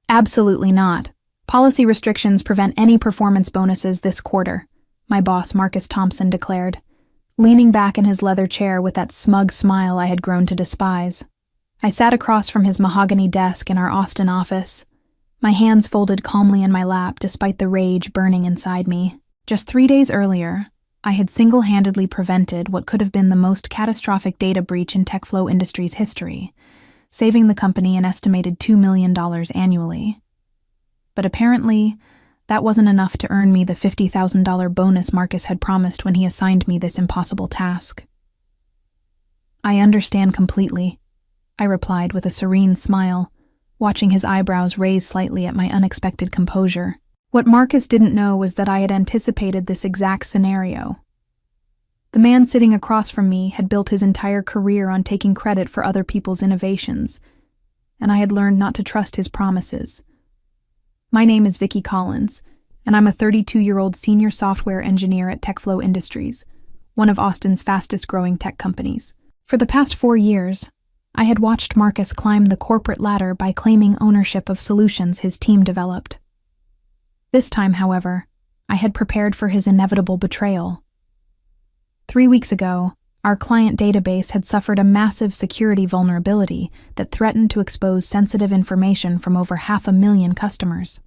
Absolutely not. Policy restrictions prevent any performance bonuses this quarter, my boss Marcus Thompson declared, leaning back in his leather chair with that smug smile I had grown to despise. I sat across from his mahogany desk in our Austin office, my hands folded calmly in my lap despite the rage burning inside me. Just 3 days earlier, I had single-handedly prevented what could have been the most catastrophic data breach in TechFlow Industries' history, saving the company an estimated $2 million annually. But apparently, that wasn't enough to earn me the $50,000 bonus Marcus had promised when he assigned me this impossible task. I understand completely, I replied with a serene smile, watching his eyebrows raise slightly at my unexpected composure. What Marcus didn't know was that I had anticipated this exact scenario. The man sitting across from me had built his entire career on taking credit for other people's innovations, and I had learned not to trust his promises. My name is Vicki Collins, and I'm a 32-year-old senior software engineer at TechFlow Industries, one of Austin's fastest-growing tech companies. For the past 4 years, I had watched Marcus climb the corporate ladder by claiming ownership of solutions his team developed. This time, however, I had prepared for his inevitable betrayal. 3 weeks ago, our client database had suffered a massive security vulnerability that threatened to expose sensitive information from over 500,000 customers.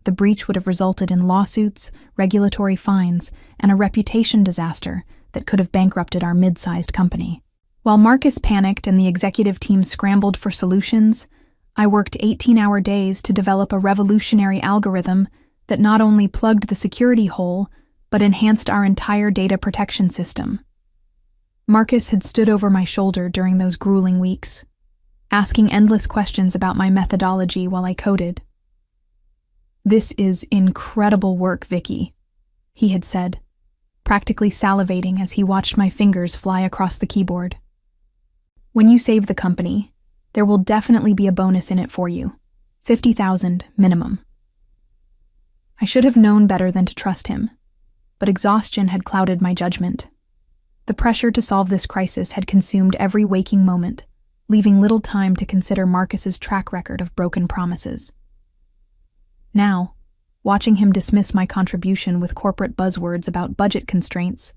The breach would have resulted in lawsuits, regulatory fines, and a reputation disaster that could have bankrupted our mid-sized company. While Marcus panicked and the executive team scrambled for solutions, I worked 18-hour days to develop a revolutionary algorithm that not only plugged the security hole, but enhanced our entire data protection system. Marcus had stood over my shoulder during those grueling weeks, asking endless questions about my methodology while I coded. "This is incredible work, Vicki," he had said, practically salivating as he watched my fingers fly across the keyboard. "When you save the company, there will definitely be a bonus in it for you. 50,000 minimum." I should have known better than to trust him, but exhaustion had clouded my judgment. The pressure to solve this crisis had consumed every waking moment, leaving little time to consider Marcus's track record of broken promises. Now, watching him dismiss my contribution with corporate buzzwords about budget constraints,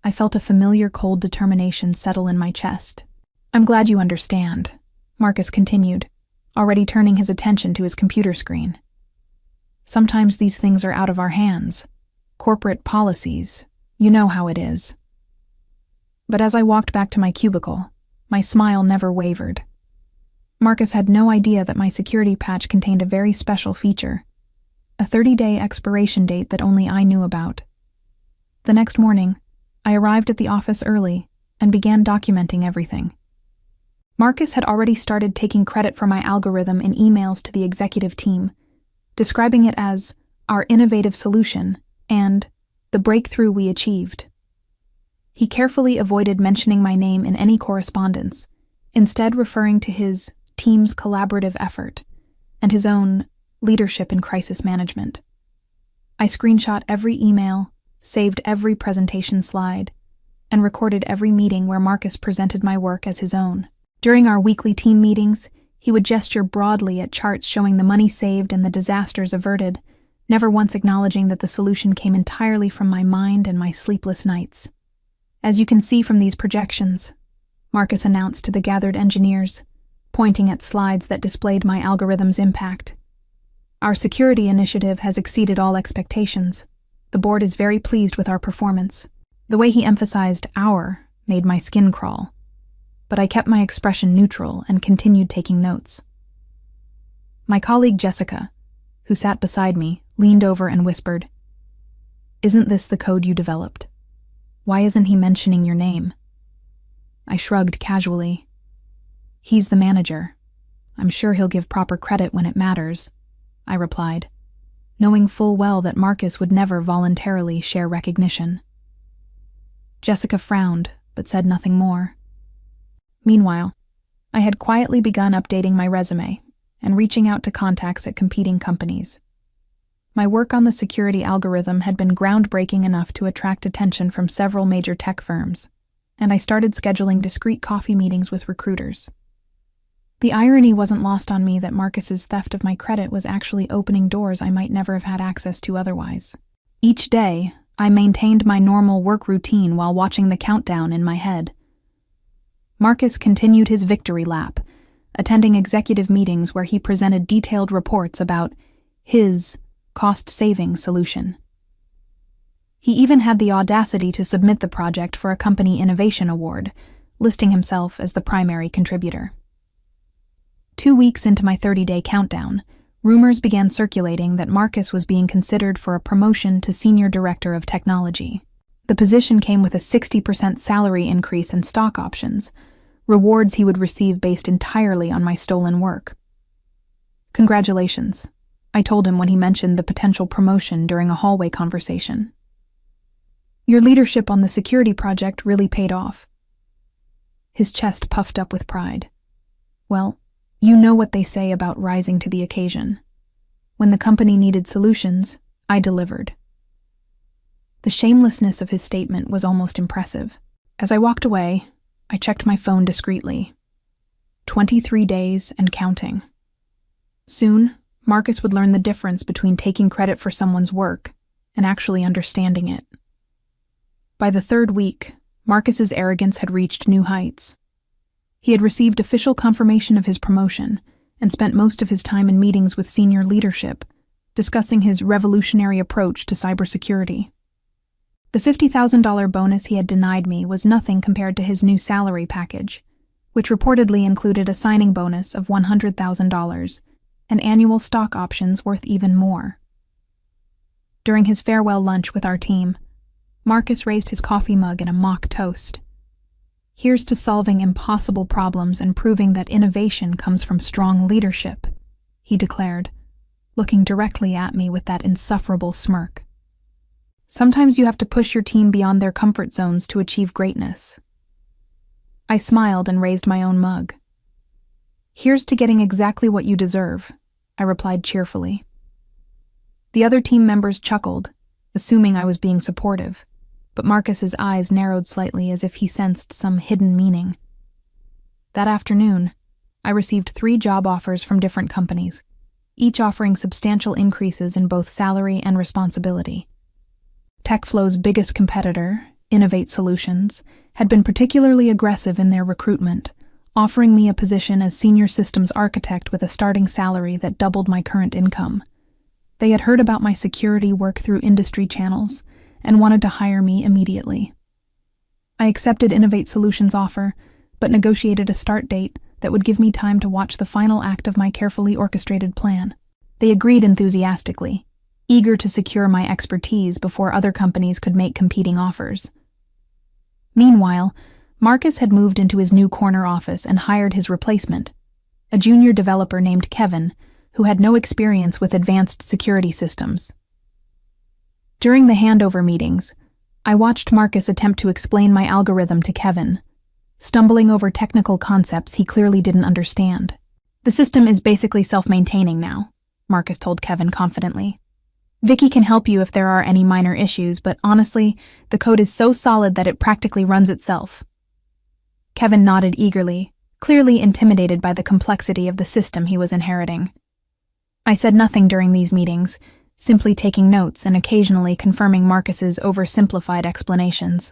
I felt a familiar cold determination settle in my chest. "I'm glad you understand," Marcus continued, already turning his attention to his computer screen. "Sometimes these things are out of our hands. Corporate policies, you know how it is." But as I walked back to my cubicle, my smile never wavered. Marcus had no idea that my security patch contained a very special feature, a 30-day expiration date that only I knew about. The next morning, I arrived at the office early and began documenting everything. Marcus had already started taking credit for my algorithm in emails to the executive team, describing it as our innovative solution and the breakthrough we achieved. He carefully avoided mentioning my name in any correspondence, instead referring to his team's collaborative effort and his own leadership in crisis management. I screenshot every email, saved every presentation slide, and recorded every meeting where Marcus presented my work as his own. During our weekly team meetings, he would gesture broadly at charts showing the money saved and the disasters averted, never once acknowledging that the solution came entirely from my mind and my sleepless nights. "As you can see from these projections," Marcus announced to the gathered engineers, pointing at slides that displayed my algorithm's impact, "our security initiative has exceeded all expectations. The board is very pleased with our performance." The way he emphasized "our" made my skin crawl, but I kept my expression neutral and continued taking notes. My colleague Jessica, who sat beside me, leaned over and whispered, "Isn't this the code you developed? Why isn't he mentioning your name?" I shrugged casually. "He's the manager. I'm sure he'll give proper credit when it matters," I replied, knowing full well that Marcus would never voluntarily share recognition. Jessica frowned, but said nothing more. Meanwhile, I had quietly begun updating my resume and reaching out to contacts at competing companies. My work on the security algorithm had been groundbreaking enough to attract attention from several major tech firms, and I started scheduling discreet coffee meetings with recruiters. The irony wasn't lost on me that Marcus's theft of my credit was actually opening doors I might never have had access to otherwise. Each day, I maintained my normal work routine while watching the countdown in my head. Marcus continued his victory lap, attending executive meetings where he presented detailed reports about his cost-saving solution. He even had the audacity to submit the project for a company innovation award, listing himself as the primary contributor. 2 weeks into my 30-day countdown, rumors began circulating that Marcus was being considered for a promotion to Senior Director of Technology. The position came with a 60% salary increase and stock options, rewards he would receive based entirely on my stolen work. "Congratulations," I told him when he mentioned the potential promotion during a hallway conversation. "Your leadership on the security project really paid off." His chest puffed up with pride. "Well, you know what they say about rising to the occasion. When the company needed solutions, I delivered." The shamelessness of his statement was almost impressive. As I walked away, I checked my phone discreetly. 23 days and counting. Soon, Marcus would learn the difference between taking credit for someone's work and actually understanding it. By the 3rd week, Marcus's arrogance had reached new heights. He had received official confirmation of his promotion and spent most of his time in meetings with senior leadership, discussing his revolutionary approach to cybersecurity. The $50,000 bonus he had denied me was nothing compared to his new salary package, which reportedly included a signing bonus of $100,000 and annual stock options worth even more. During his farewell lunch with our team, Marcus raised his coffee mug in a mock toast. "Here's to solving impossible problems and proving that innovation comes from strong leadership," he declared, looking directly at me with that insufferable smirk. "Sometimes you have to push your team beyond their comfort zones to achieve greatness." I smiled and raised my own mug. "Here's to getting exactly what you deserve," I replied cheerfully. The other team members chuckled, assuming I was being supportive, but Marcus's eyes narrowed slightly as if he sensed some hidden meaning. That afternoon, I received 3 job offers from different companies, each offering substantial increases in both salary and responsibility. TechFlow's biggest competitor, Innovate Solutions, had been particularly aggressive in their recruitment, offering me a position as senior systems architect with a starting salary that doubled my current income. They had heard about my security work through industry channels and wanted to hire me immediately. I accepted Innovate Solutions' offer, but negotiated a start date that would give me time to watch the final act of my carefully orchestrated plan. They agreed enthusiastically, eager to secure my expertise before other companies could make competing offers. Meanwhile, Marcus had moved into his new corner office and hired his replacement, a junior developer named Kevin, who had no experience with advanced security systems. During the handover meetings, I watched Marcus attempt to explain my algorithm to Kevin, stumbling over technical concepts he clearly didn't understand. "The system is basically self-maintaining now," Marcus told Kevin confidently. "Vicky can help you if there are any minor issues, but honestly, the code is so solid that it practically runs itself." Kevin nodded eagerly, clearly intimidated by the complexity of the system he was inheriting. I said nothing during these meetings, simply taking notes and occasionally confirming Marcus's oversimplified explanations.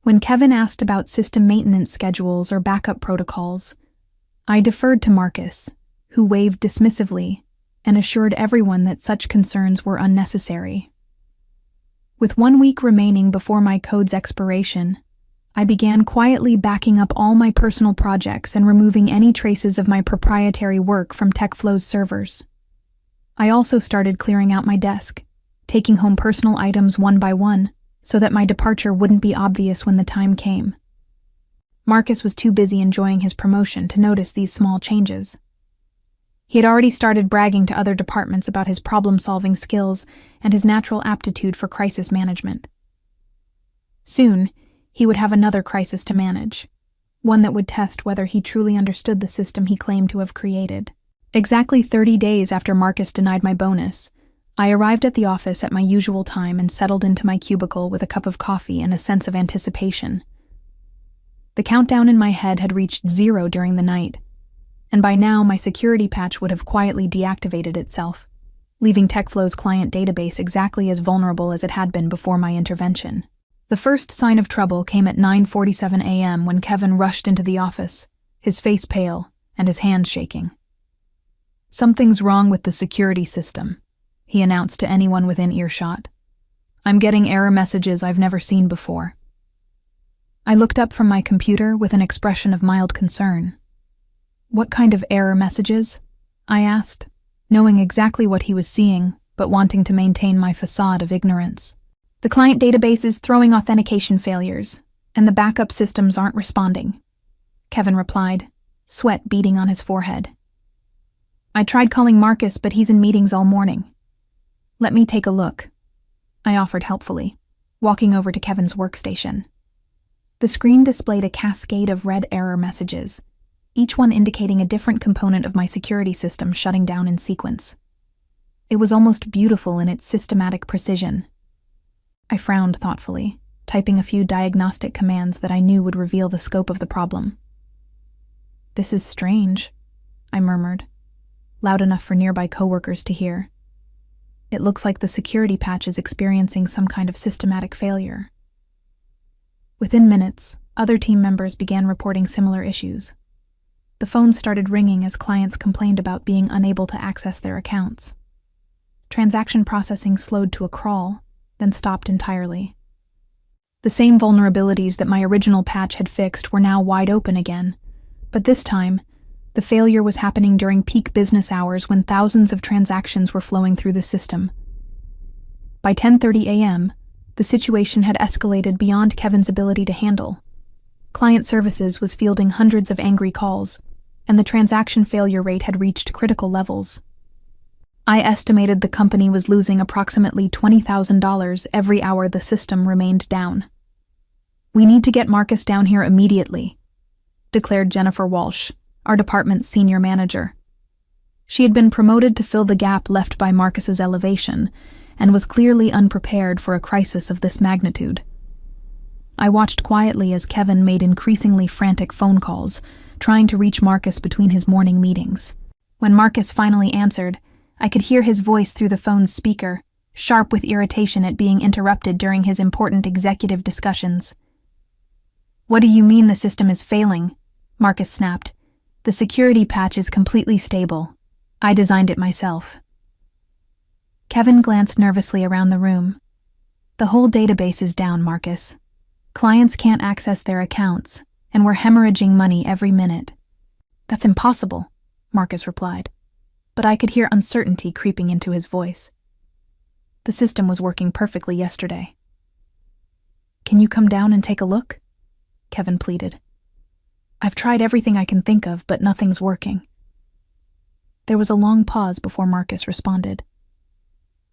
When Kevin asked about system maintenance schedules or backup protocols, I deferred to Marcus, who waved dismissively and assured everyone that such concerns were unnecessary. With 1 week remaining before my code's expiration, I began quietly backing up all my personal projects and removing any traces of my proprietary work from TechFlow's servers. I also started clearing out my desk, taking home personal items one by one, so that my departure wouldn't be obvious when the time came. Marcus was too busy enjoying his promotion to notice these small changes. He had already started bragging to other departments about his problem-solving skills and his natural aptitude for crisis management. Soon, he would have another crisis to manage, one that would test whether he truly understood the system he claimed to have created. Exactly 30 days after Marcus denied my bonus, I arrived at the office at my usual time and settled into my cubicle with a cup of coffee and a sense of anticipation. The countdown in my head had reached 0 during the night. and by now my security patch would have quietly deactivated itself, leaving TechFlow's client database exactly as vulnerable as it had been before my intervention. The first sign of trouble came at 9:47 a.m. when Kevin rushed into the office, his face pale and his hands shaking. "Something's wrong with the security system," he announced to anyone within earshot. "I'm getting error messages I've never seen before." I looked up from my computer with an expression of mild concern. "What kind of error messages?" I asked, knowing exactly what he was seeing, but wanting to maintain my facade of ignorance. "The client database is throwing authentication failures, and the backup systems aren't responding," Kevin replied, sweat beading on his forehead. "I tried calling Marcus, but he's in meetings all morning." "Let me take a look," I offered helpfully, walking over to Kevin's workstation. The screen displayed a cascade of red error messages, each one indicating a different component of my security system shutting down in sequence. It was almost beautiful in its systematic precision. I frowned thoughtfully, typing a few diagnostic commands that I knew would reveal the scope of the problem. "This is strange," I murmured, loud enough for nearby coworkers to hear. "It looks like the security patch is experiencing some kind of systematic failure." Within minutes, other team members began reporting similar issues. The phones started ringing as clients complained about being unable to access their accounts. Transaction processing slowed to a crawl, then stopped entirely. The same vulnerabilities that my original patch had fixed were now wide open again, but this time, the failure was happening during peak business hours when thousands of transactions were flowing through the system. By 10:30 a.m., the situation had escalated beyond Kevin's ability to handle. Client services was fielding hundreds of angry calls, and the transaction failure rate had reached critical levels. I estimated the company was losing approximately $20,000 every hour the system remained down. "We need to get Marcus down here immediately," declared Jennifer Walsh, our department's senior manager. She had been promoted to fill the gap left by Marcus's elevation, and was clearly unprepared for a crisis of this magnitude. I watched quietly as Kevin made increasingly frantic phone calls, trying to reach Marcus between his morning meetings. When Marcus finally answered, I could hear his voice through the phone's speaker, sharp with irritation at being interrupted during his important executive discussions. "What do you mean the system is failing?" Marcus snapped. "The security patch is completely stable. I designed it myself." Kevin glanced nervously around the room. "The whole database is down, Marcus. Clients can't access their accounts, and we're hemorrhaging money every minute." "That's impossible," Marcus replied, but I could hear uncertainty creeping into his voice. "The system was working perfectly yesterday." "Can you come down and take a look?" Kevin pleaded. "I've tried everything I can think of, but nothing's working." There was a long pause before Marcus responded.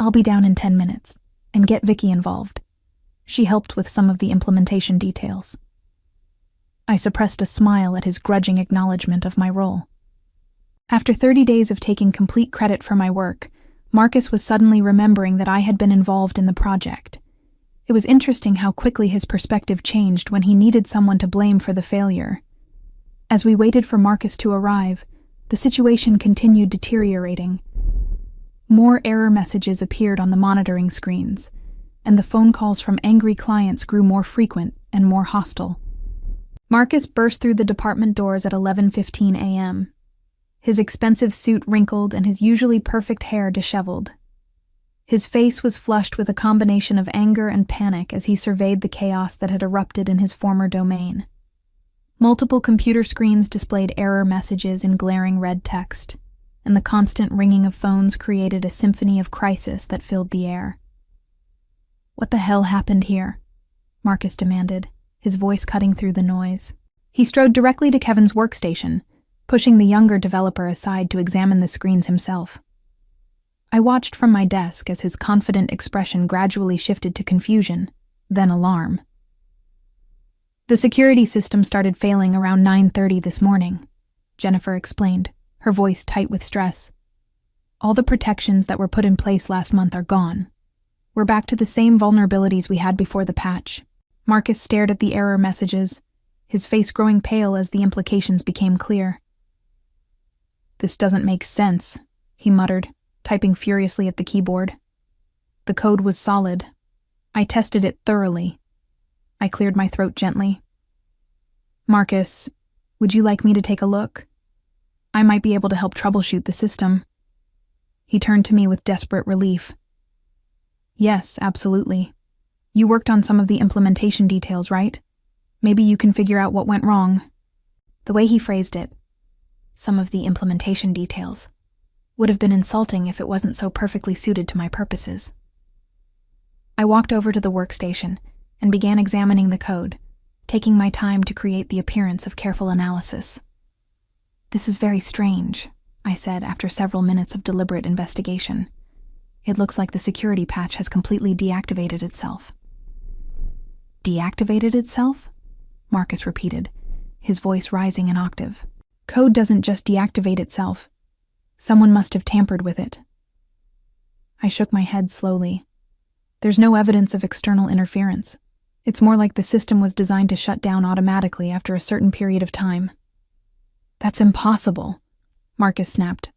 "I'll be down in 10 minutes, and get Vicky involved. She helped with some of the implementation details." I suppressed a smile at his grudging acknowledgement of my role. After 30 days of taking complete credit for my work, Marcus was suddenly remembering that I had been involved in the project. It was interesting how quickly his perspective changed when he needed someone to blame for the failure. As we waited for Marcus to arrive, the situation continued deteriorating. More error messages appeared on the monitoring screens, and the phone calls from angry clients grew more frequent and more hostile. Marcus burst through the department doors at 11:15 a.m., his expensive suit wrinkled and his usually perfect hair disheveled. His face was flushed with a combination of anger and panic as he surveyed the chaos that had erupted in his former domain. Multiple computer screens displayed error messages in glaring red text, and the constant ringing of phones created a symphony of crisis that filled the air. "What the hell happened here?" Marcus demanded, his voice cutting through the noise. He strode directly to Kevin's workstation, pushing the younger developer aside to examine the screens himself. I watched from my desk as his confident expression gradually shifted to confusion, then alarm. "The security system started failing around 9:30 this morning," Jennifer explained, her voice tight with stress. "All the protections that were put in place last month are gone. We're back to the same vulnerabilities we had before the patch." Marcus stared at the error messages, his face growing pale as the implications became clear. "This doesn't make sense," he muttered, typing furiously at the keyboard. The code was solid. I tested it thoroughly. I cleared my throat gently. "Marcus, would you like me to take a look? I might be able to help troubleshoot the system." He turned to me with desperate relief. "Yes, absolutely. You worked on some of the implementation details, right? Maybe you can figure out what went wrong." The way he phrased it, "some of the implementation details," would have been insulting if it wasn't so perfectly suited to my purposes. I walked over to the workstation and began examining the code, taking my time to create the appearance of careful analysis. "This is very strange," I said after several minutes of deliberate investigation. "It looks like the security patch has completely deactivated itself." "Deactivated itself?" Marcus repeated, his voice rising an octave. "Code doesn't just deactivate itself. Someone must have tampered with it." I shook my head slowly. There's no evidence of external interference. It's more like the system was designed to shut down automatically after a certain period of time. "That's impossible," Marcus snapped.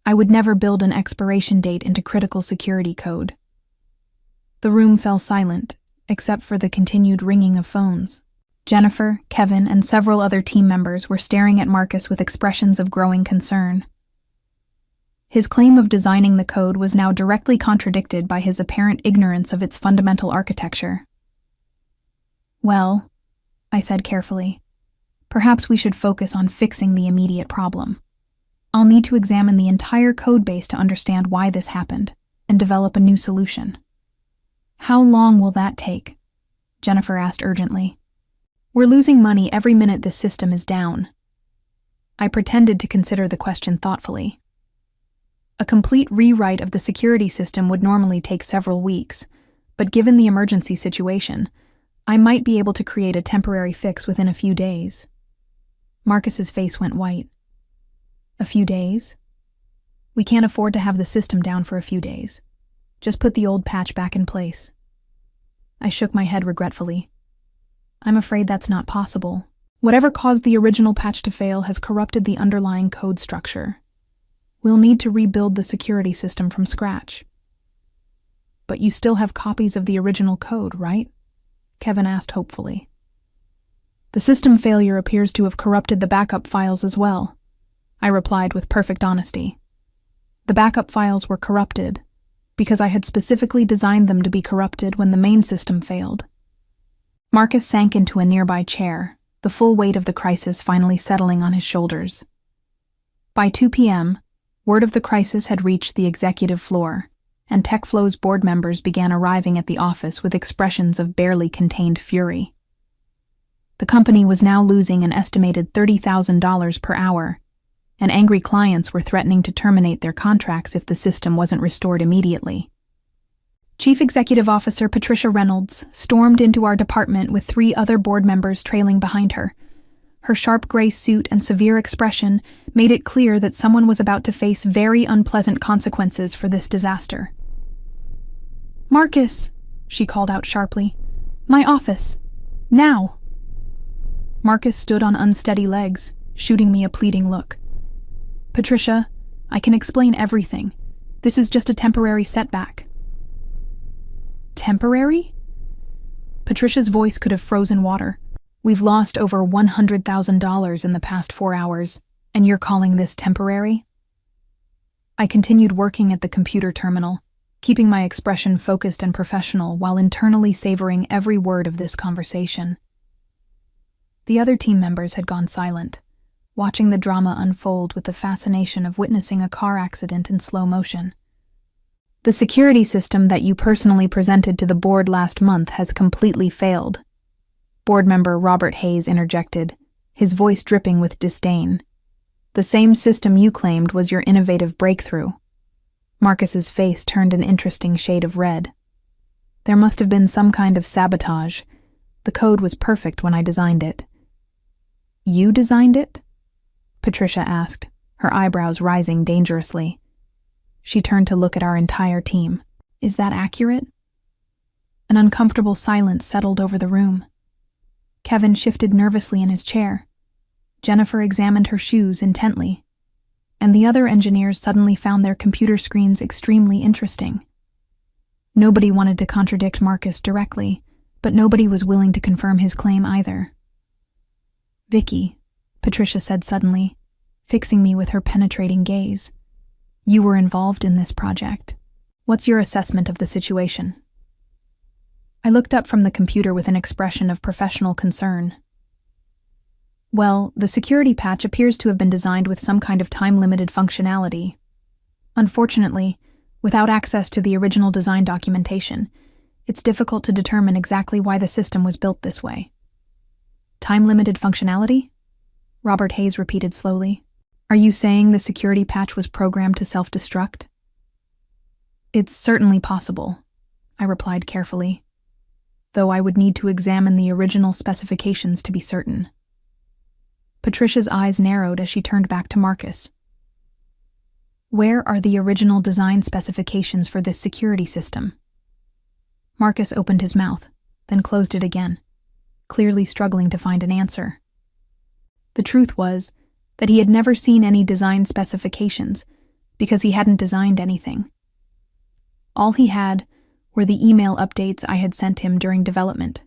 "I would never build an expiration date into critical security code." The room fell silent, except for the continued ringing of phones. Jennifer, Kevin, and several other team members were staring at Marcus with expressions of growing concern. His claim of designing the code was now directly contradicted by his apparent ignorance of its fundamental architecture. "Well," I said carefully, "perhaps we should focus on fixing the immediate problem. I'll need to examine the entire code base to understand why this happened and develop a new solution." "How long will that take?" Jennifer asked urgently. "We're losing money every minute this system is down." I pretended to consider the question thoughtfully. A complete rewrite of the security system would normally take several weeks, but given the emergency situation, I might be able to create a temporary fix within a few days. Marcus's face went white. "A few days? We can't afford to have the system down for a few days. Just put the old patch back in place." I shook my head regretfully. "I'm afraid that's not possible. Whatever caused the original patch to fail has corrupted the underlying code structure. We'll need to rebuild the security system from scratch." "But you still have copies of the original code, right?" Kevin asked hopefully. "The system failure appears to have corrupted the backup files as well," I replied with perfect honesty. "The backup files were corrupted because I had specifically designed them to be corrupted when the main system failed." Marcus sank into a nearby chair, the full weight of the crisis finally settling on his shoulders. By 2 p.m., word of the crisis had reached the executive floor, and TechFlow's board members began arriving at the office with expressions of barely contained fury. The company was now losing an estimated $30,000 per hour, and angry clients were threatening to terminate their contracts if the system wasn't restored immediately. Chief Executive Officer Patricia Reynolds stormed into our department with 3 other board members trailing behind her. Her sharp gray suit and severe expression made it clear that someone was about to face very unpleasant consequences for this disaster. "Marcus," she called out sharply. "My office. Now." Marcus stood on unsteady legs, shooting me a pleading look. "Patricia, I can explain everything. This is just a temporary setback." "Temporary?" Patricia's voice could have frozen water. "We've lost over $100,000 in the past 4 hours, and you're calling this temporary?" I continued working at the computer terminal, keeping my expression focused and professional while internally savoring every word of this conversation. The other team members had gone silent, watching the drama unfold with the fascination of witnessing a car accident in slow motion. "The security system that you personally presented to the board last month has completely failed," Board member Robert Hayes interjected, his voice dripping with disdain. "The same system you claimed was your innovative breakthrough." Marcus's face turned an interesting shade of red. "There must have been some kind of sabotage. The code was perfect when I designed it." "You designed it?" Patricia asked, her eyebrows rising dangerously. She turned to look at our entire team. "Is that accurate?" An uncomfortable silence settled over the room. Kevin shifted nervously in his chair. Jennifer examined her shoes intently. and the other engineers suddenly found their computer screens extremely interesting. Nobody wanted to contradict Marcus directly, but nobody was willing to confirm his claim either. "Vicky," Patricia said suddenly, fixing me with her penetrating gaze, "you were involved in this project. What's your assessment of the situation?" I looked up from the computer with an expression of professional concern. "Well, the security patch appears to have been designed with some kind of time-limited functionality. Unfortunately, without access to the original design documentation, it's difficult to determine exactly why the system was built this way." "Time-limited functionality?" Robert Hayes repeated slowly. "Are you saying the security patch was programmed to self-destruct?" "It's certainly possible," I replied carefully, though I would need to examine the original specifications to be certain. Patricia's eyes narrowed as she turned back to Marcus. "Where are the original design specifications for this security system?" Marcus opened his mouth, then closed it again, clearly struggling to find an answer. The truth was that he had never seen any design specifications because he hadn't designed anything. All he had were the email updates I had sent him during development,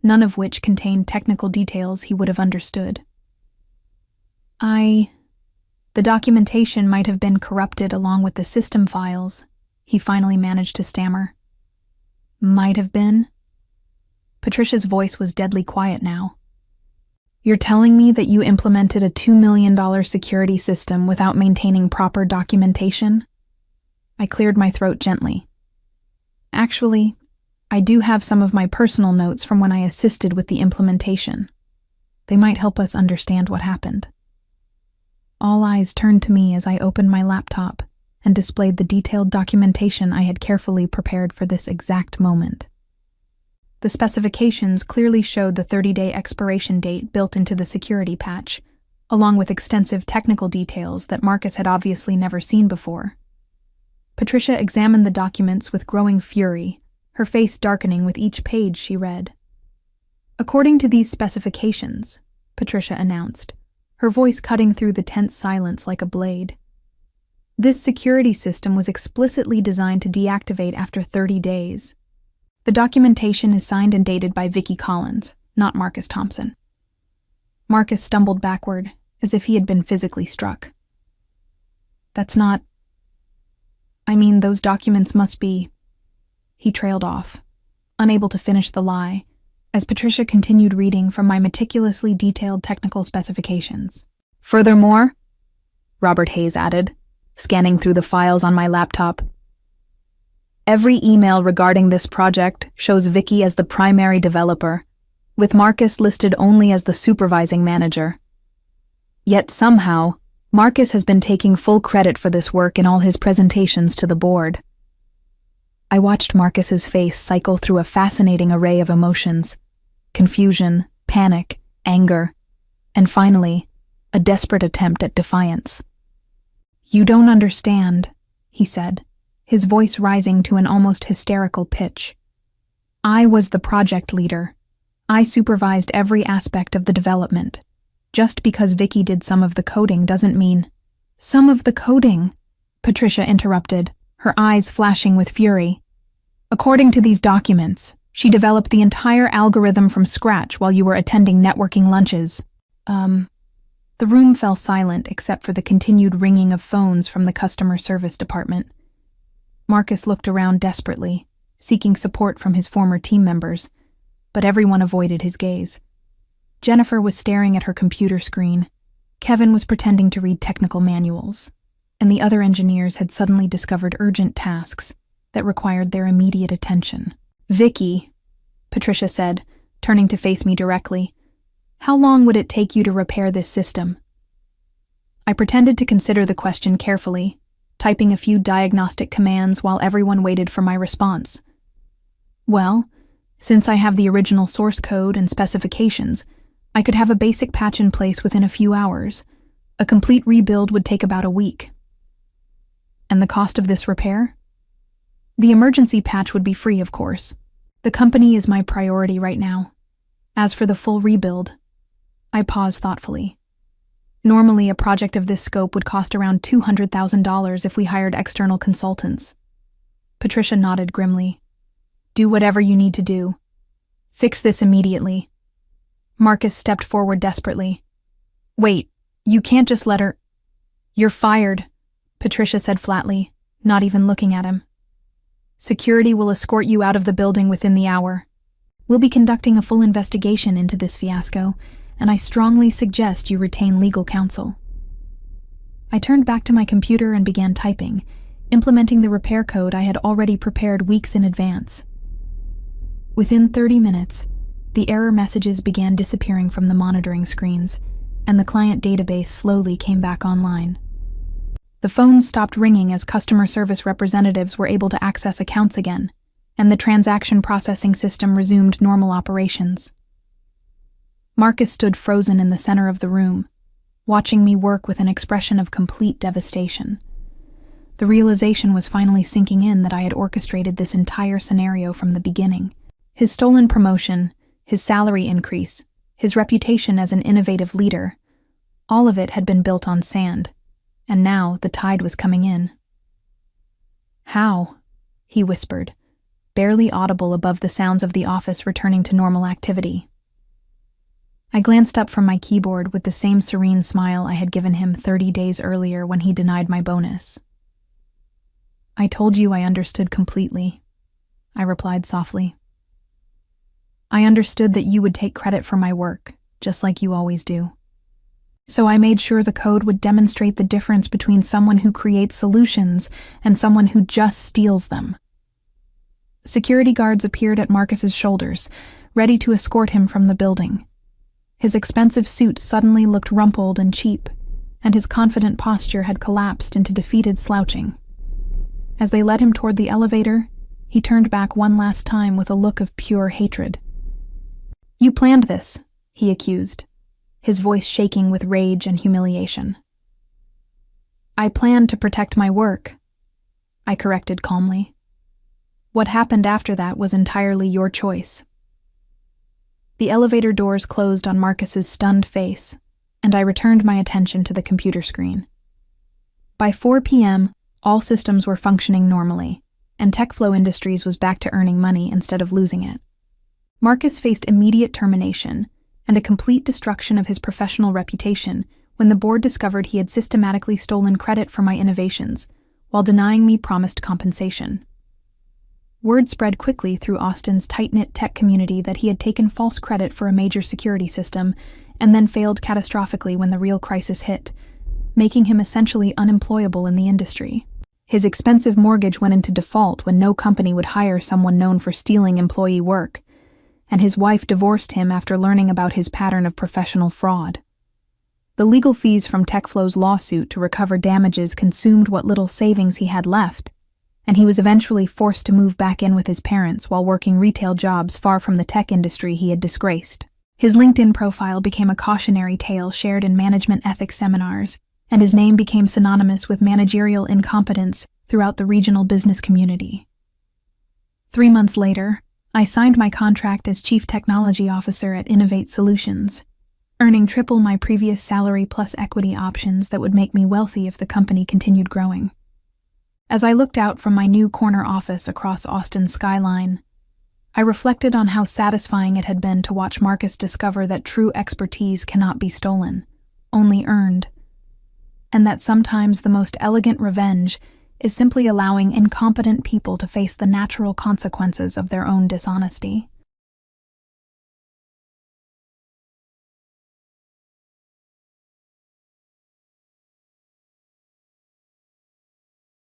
none of which contained technical details he would have understood. The documentation might have been corrupted along with the system files," he finally managed to stammer. "Might have been?" Patricia's voice was deadly quiet now. "You're telling me that you implemented a $2 million security system without maintaining proper documentation?" I cleared my throat gently. "Actually, I do have some of my personal notes from when I assisted with the implementation. They might help us understand what happened." All eyes turned to me as I opened my laptop and displayed the detailed documentation I had carefully prepared for this exact moment. The specifications clearly showed the 30-day expiration date built into the security patch, along with extensive technical details that Marcus had obviously never seen before. Patricia examined the documents with growing fury, her face darkening with each page she read. "According to these specifications," Patricia announced, her voice cutting through the tense silence like a blade, "this security system was explicitly designed to deactivate after 30 days. The documentation is signed and dated by Vicky Collins, not Marcus Thompson." Marcus stumbled backward, as if he had been physically struck. "That's not... those documents must be..." He trailed off, unable to finish the lie, as Patricia continued reading from my meticulously detailed technical specifications. "Furthermore," Robert Hayes added, scanning through the files on my laptop, "every email regarding this project shows Vicky as the primary developer, with Marcus listed only as the supervising manager. Yet somehow, Marcus has been taking full credit for this work in all his presentations to the board." I watched Marcus's face cycle through a fascinating array of emotions: confusion, panic, anger, and finally, a desperate attempt at defiance. "You don't understand," he said, his voice rising to an almost hysterical pitch. "I was the project leader. I supervised every aspect of the development. Just because Vicky did some of the coding doesn't mean..." "Some of the coding," Patricia interrupted, her eyes flashing with fury. "According to these documents, she developed the entire algorithm from scratch while you were attending networking lunches." The room fell silent except for the continued ringing of phones from the customer service department. Marcus looked around desperately, seeking support from his former team members, but everyone avoided his gaze. Jennifer was staring at her computer screen, Kevin was pretending to read technical manuals, and the other engineers had suddenly discovered urgent tasks that required their immediate attention. "Vicky," Patricia said, turning to face me directly, "how long would it take you to repair this system?" I pretended to consider the question carefully, typing a few diagnostic commands while everyone waited for my response. "Well, since I have the original source code and specifications, I could have a basic patch in place within a few hours. A complete rebuild would take about a week." "And the cost of this repair?" "The emergency patch would be free, of course. The company is my priority right now. As for the full rebuild..." I paused thoughtfully. Normally, a project of this scope would cost around $200,000 if we hired external consultants. Patricia nodded grimly. Do whatever you need to do. Fix this immediately. Marcus stepped forward desperately. Wait, you can't just let her. You're fired, Patricia said flatly, not even looking at him. Security will escort you out of the building within the hour. We'll be conducting a full investigation into this fiasco, and I strongly suggest you retain legal counsel. I turned back to my computer and began typing, implementing the repair code I had already prepared weeks in advance. Within 30 minutes, the error messages began disappearing from the monitoring screens, and the client database slowly came back online. The phones stopped ringing as customer service representatives were able to access accounts again, and the transaction processing system resumed normal operations. Marcus stood frozen in the center of the room, watching me work with an expression of complete devastation. The realization was finally sinking in that I had orchestrated this entire scenario from the beginning. His stolen promotion, his salary increase, his reputation as an innovative leader, all of it had been built on sand, and now the tide was coming in. How? He whispered, barely audible above the sounds of the office returning to normal activity. I glanced up from my keyboard with the same serene smile I had given him 30 days earlier when he denied my bonus. I told you I understood completely, I replied softly. I understood that you would take credit for my work, just like you always do. So I made sure the code would demonstrate the difference between someone who creates solutions and someone who just steals them. Security guards appeared at Marcus's shoulders, ready to escort him from the building. His expensive suit suddenly looked rumpled and cheap, and his confident posture had collapsed into defeated slouching. As they led him toward the elevator, he turned back one last time with a look of pure hatred. You planned this, he accused, his voice shaking with rage and humiliation. I planned to protect my work, I corrected calmly. What happened after that was entirely your choice. The elevator doors closed on Marcus's stunned face, and I returned my attention to the computer screen. By 4 p.m., all systems were functioning normally, and TechFlow Industries was back to earning money instead of losing it. Marcus faced immediate termination and a complete destruction of his professional reputation when the board discovered he had systematically stolen credit for my innovations while denying me promised compensation. Word spread quickly through Austin's tight-knit tech community that he had taken false credit for a major security system and then failed catastrophically when the real crisis hit, making him essentially unemployable in the industry. His expensive mortgage went into default when no company would hire someone known for stealing employee work, and his wife divorced him after learning about his pattern of professional fraud. The legal fees from TechFlow's lawsuit to recover damages consumed what little savings he had left, and he was eventually forced to move back in with his parents while working retail jobs far from the tech industry he had disgraced. His LinkedIn profile became a cautionary tale shared in management ethics seminars, and his name became synonymous with managerial incompetence throughout the regional business community. 3 months later, I signed my contract as Chief Technology Officer at Innovate Solutions, earning triple my previous salary plus equity options that would make me wealthy if the company continued growing. As I looked out from my new corner office across Austin's skyline, I reflected on how satisfying it had been to watch Marcus discover that true expertise cannot be stolen, only earned, and that sometimes the most elegant revenge is simply allowing incompetent people to face the natural consequences of their own dishonesty.